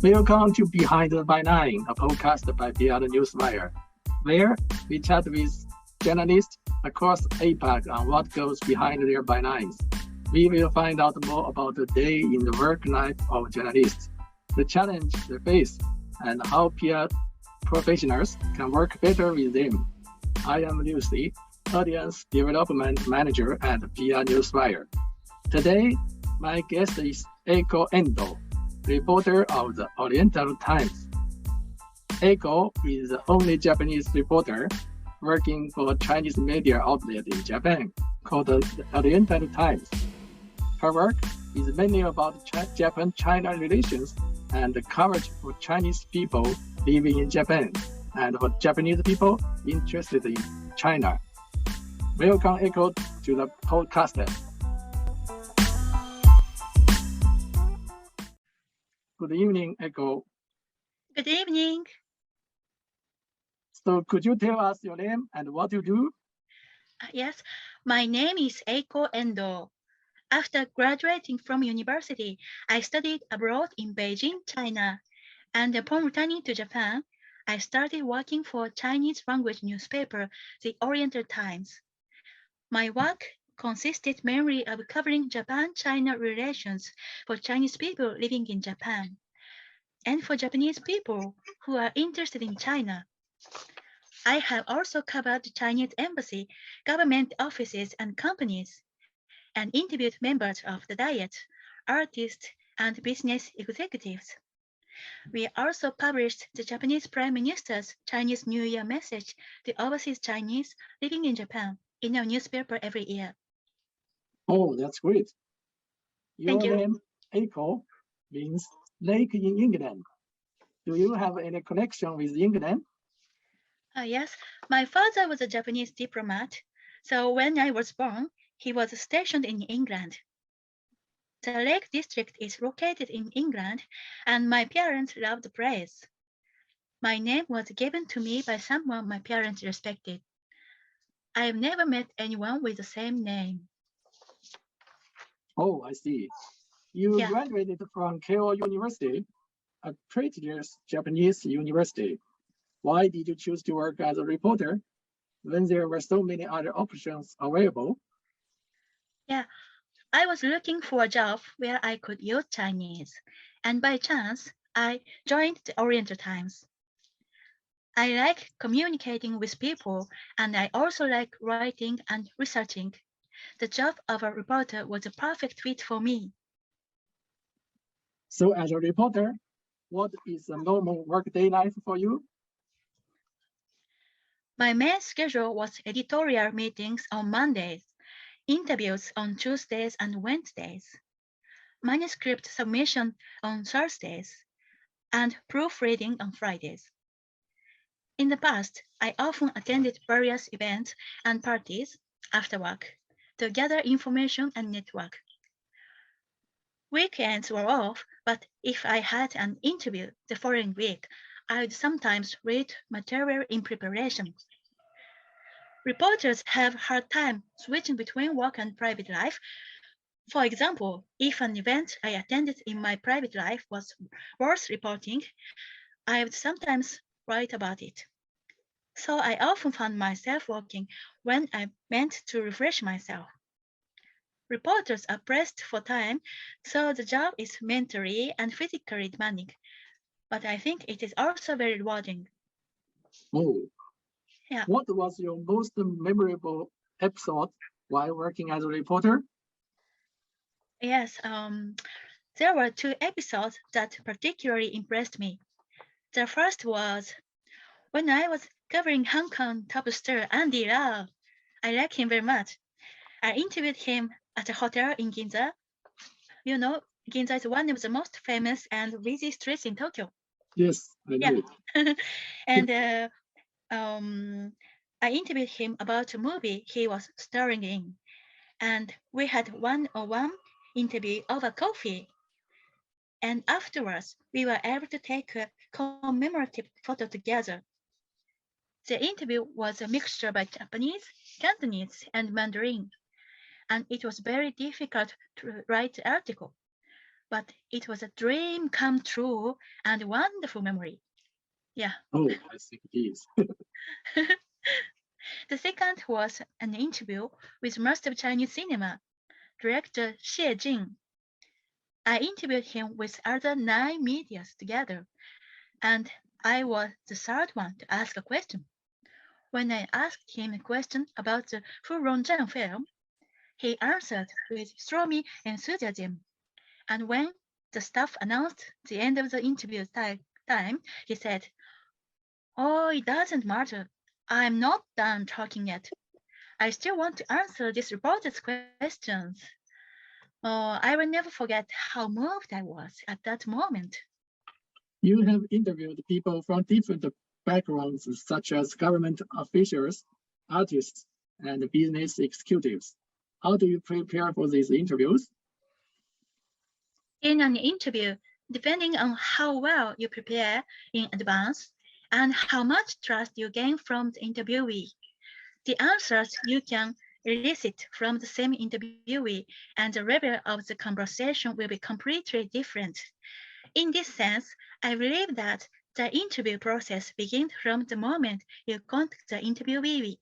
Welcome to Behind the Byline, a podcast by Newswire, where we chat with journalists across APAC on what goes behind their bylines. We will find out more about the day in the work life of journalists, the challenge they face, and how PR professionals can work better with them. I am Lucy, Audience Development Manager at PR Newswire. Today, my guest is Eiko Endo, reporter of the Oriental Times. Eiko is the only Japanese reporter working for a Chinese media outlet in Japan called the Oriental Times. Her work is mainly about Japan-China relations and the coverage for Chinese people living in Japan and for Japanese people interested in China. Welcome, Eiko, to the podcast. Good evening, Eiko. Good evening. So could you tell us your name and what you do? Yes, my name is Eiko Endo. After graduating from university, I studied abroad in Beijing, China. And upon returning to Japan, I started working for Chinese language newspaper, the Oriental Times. My work consisted mainly of covering Japan-China relations for Chinese people living in Japan and for Japanese people who are interested in China. I have also covered the Chinese embassy, government offices and companies, and interviewed members of the Diet, artists, and business executives. We also published the Japanese Prime Minister's Chinese New Year message to overseas Chinese living in Japan in our newspaper every year. Oh, that's great. Thank you. Your name, Eiko, means lake in England. Do you have any connection with England? Yes, my father was a Japanese diplomat, so when I was born, he was stationed in England. The Lake District is located in England, and my parents loved the place. My name was given to me by someone my parents respected. I have never met anyone with the same name. Oh, I see. You graduated from Keio University, a prestigious Japanese university. Why did you choose to work as a reporter when there were so many other options available? Yeah, I was looking for a job where I could use Chinese, and by chance, I joined the Oriental Times. I like communicating with people, and I also like writing and researching. The job of a reporter was a perfect fit for me. So as a reporter, what is a normal workday life for you? My main schedule was editorial meetings on Mondays, interviews on Tuesdays and Wednesdays, manuscript submission on Thursdays, and proofreading on Fridays. In the past, I often attended various events and parties after work to gather information and network. Weekends were off, but if I had an interview the following week, I would sometimes read material in preparation. Reporters have a hard time switching between work and private life. For example, if an event I attended in my private life was worth reporting, I would sometimes write about it. So I often found myself working when I meant to refresh myself. Reporters are pressed for time, so the job is mentally and physically demanding. But I think it is also very rewarding. Oh, Yeah. What was your most memorable episode while working as a reporter? Yes, there were two episodes that particularly impressed me. The first was when I was covering Hong Kong top star Andy Lau. I like him very much. I interviewed him at a hotel in Ginza. You know, Ginza is one of the most famous and busy streets in Tokyo. Yes, I know. Yeah. And I interviewed him about a movie he was starring in. And we had one-on-one interview over coffee. And afterwards, we were able to take a commemorative photo together. The interview was a mixture by Japanese, Cantonese, and Mandarin, and it was very difficult to write the article. but it was a dream come true and wonderful memory. Yeah. Oh, I think it is. The second was an interview with Master of Chinese cinema, director Xie Jing. I interviewed him with other 9 medias together, and I was the third one to ask a question. When I asked him a question about the Fu Rongzhen film, he answered with stormy enthusiasm. And when the staff announced the end of the interview time, he said, "Oh, it doesn't matter. I'm not done talking yet. I still want to answer this reporter's questions." Oh, I will never forget how moved I was at that moment. You have interviewed people from different backgrounds, such as government officials, artists, and business executives. How do you prepare for these interviews? In an interview, depending on how well you prepare in advance and how much trust you gain from the interviewee, the answers you can elicit from the same interviewee and the level of the conversation will be completely different. In this sense, I believe that the interview process begins from the moment you contact the interviewee.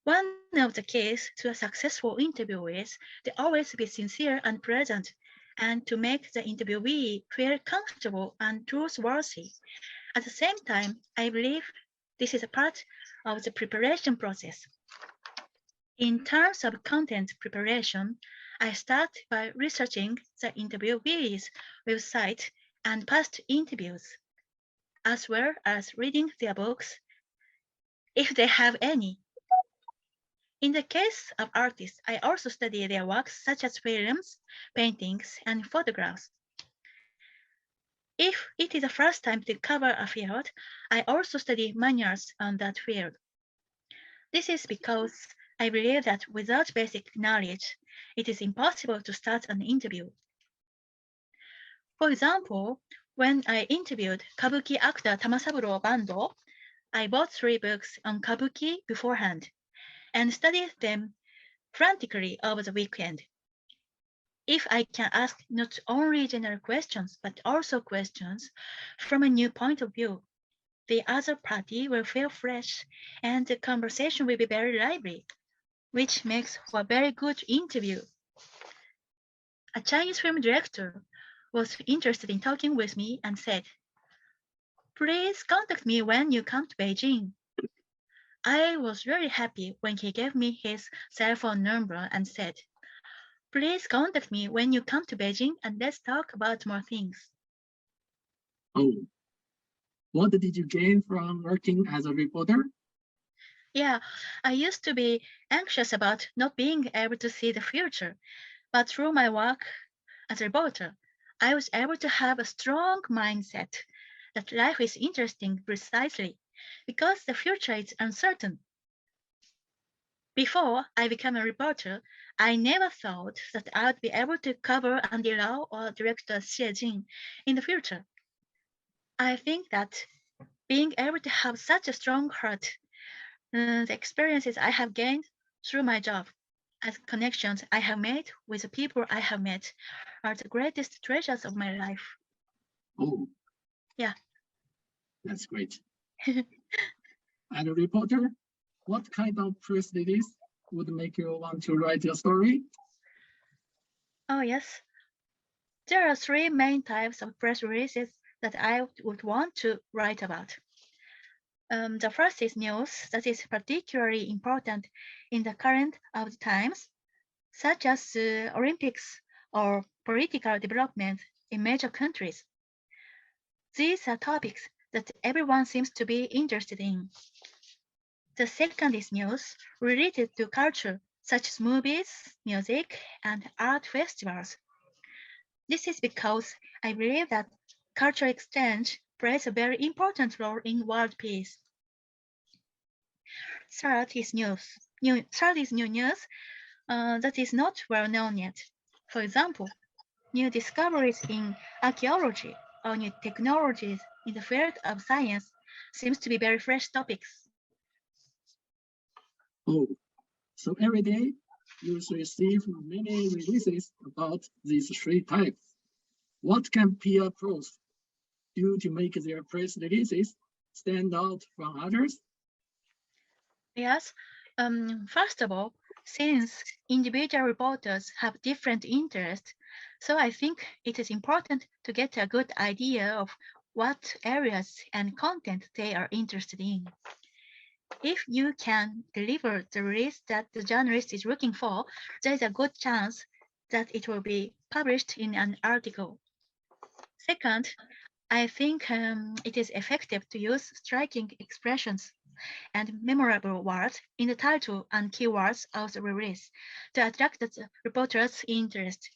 One of the keys to a successful interview is to always be sincere and present, and to make the interviewee feel comfortable and trustworthy. At the same time, I believe this is a part of the preparation process. In terms of content preparation, I start by researching the interviewee's website and past interviews, as well as reading their books, if they have any. In the case of artists, I also study their works such as films, paintings, and photographs. If it is the first time to cover a field, I also study manuals on that field. This is because I believe that without basic knowledge, it is impossible to start an interview. For example, when I interviewed Kabuki actor Tamasaburo Bando, I bought 3 books on Kabuki beforehand and studied them frantically over the weekend. If I can ask not only general questions, but also questions from a new point of view, the other party will feel fresh and the conversation will be very lively, which makes for a very good interview. A Chinese film director was interested in talking with me and said, "Please contact me when you come to Beijing." I was really happy when he gave me his cell phone number and said, "Please contact me when you come to Beijing and let's talk about more things." Oh, what did you gain from working as a reporter? Yeah, I used to be anxious about not being able to see the future, but through my work as a reporter, I was able to have a strong mindset that life is interesting precisely because the future is uncertain. Before I became a reporter, I never thought that I would be able to cover Andy Lau or director Xie Jing in the future. I think that being able to have such a strong heart, the experiences I have gained through my job, and connections I have made with the people I have met are the greatest treasures of my life. Oh, Yeah. that's great. And a reporter, what kind of press release would make you want to write your story? Oh, yes. There are 3 main types of press releases that I would want to write about. The first is news that is particularly important in the current of the times, such as the Olympics or political development in major countries. These are topics that everyone seems to be interested in. The second is news related to culture, such as movies, music, and art festivals. This is because I believe that cultural exchange plays a very important role in world peace. Third is new news that is not well known yet. For example, new discoveries in archaeology or new technologies in the field of science seems to be very fresh topics. Oh, so every day you should receive many releases about these 3 types. What can PR pros do to make their press releases stand out from others? Yes. First of all, since individual reporters have different interests, so I think it is important to get a good idea of what areas and content they are interested in. If you can deliver the release that the journalist is looking for, there is a good chance that it will be published in an article. Second, I think it is effective to use striking expressions and memorable words in the title and keywords of the release to attract the reporter's interest.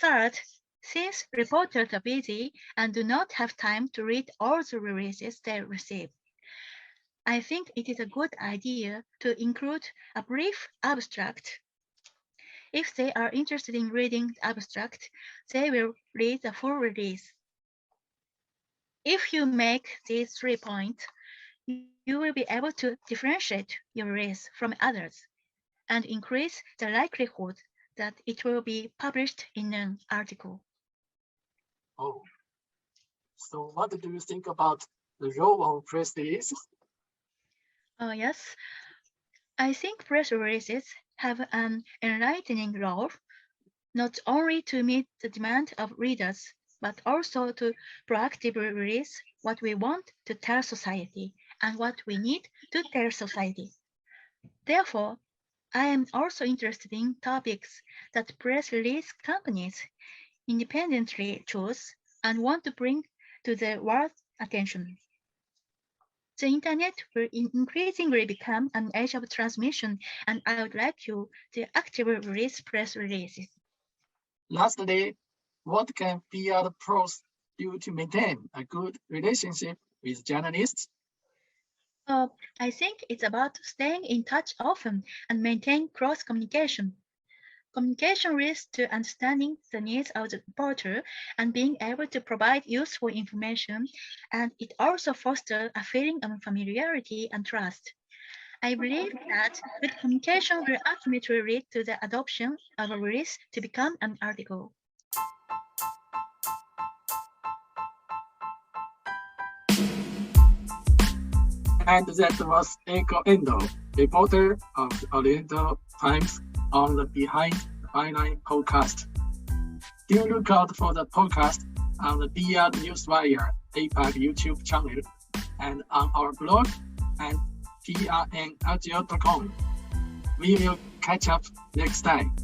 Third, since reporters are busy and do not have time to read all the releases they receive, I think it is a good idea to include a brief abstract. If they are interested in reading the abstract, they will read the full release. If you make these 3 points, you will be able to differentiate your release from others and increase the likelihood that it will be published in an article. Oh, so what do you think about the role of press releases? Yes, I think press releases have an enlightening role, not only to meet the demand of readers, but also to proactively release what we want to tell society and what we need to tell society. Therefore, I am also interested in topics that press release companies independently choose and want to bring to the world's attention. The internet will increasingly become an age of transmission, and I would like you to actively release press releases. Lastly, what can PR pros do to maintain a good relationship with journalists? I think it's about staying in touch often and maintain cross communication. Communication leads to understanding the needs of the reporter and being able to provide useful information, and it also fosters a feeling of familiarity and trust. I believe that good communication will ultimately lead to the adoption of a release to become an article. And that was Eiko Endo, reporter of the Oriental Times on the Behind the Byline podcast. Do look out for the podcast on the PR Newswire APAC YouTube channel and on our blog and prnagio.com. We will catch up next time.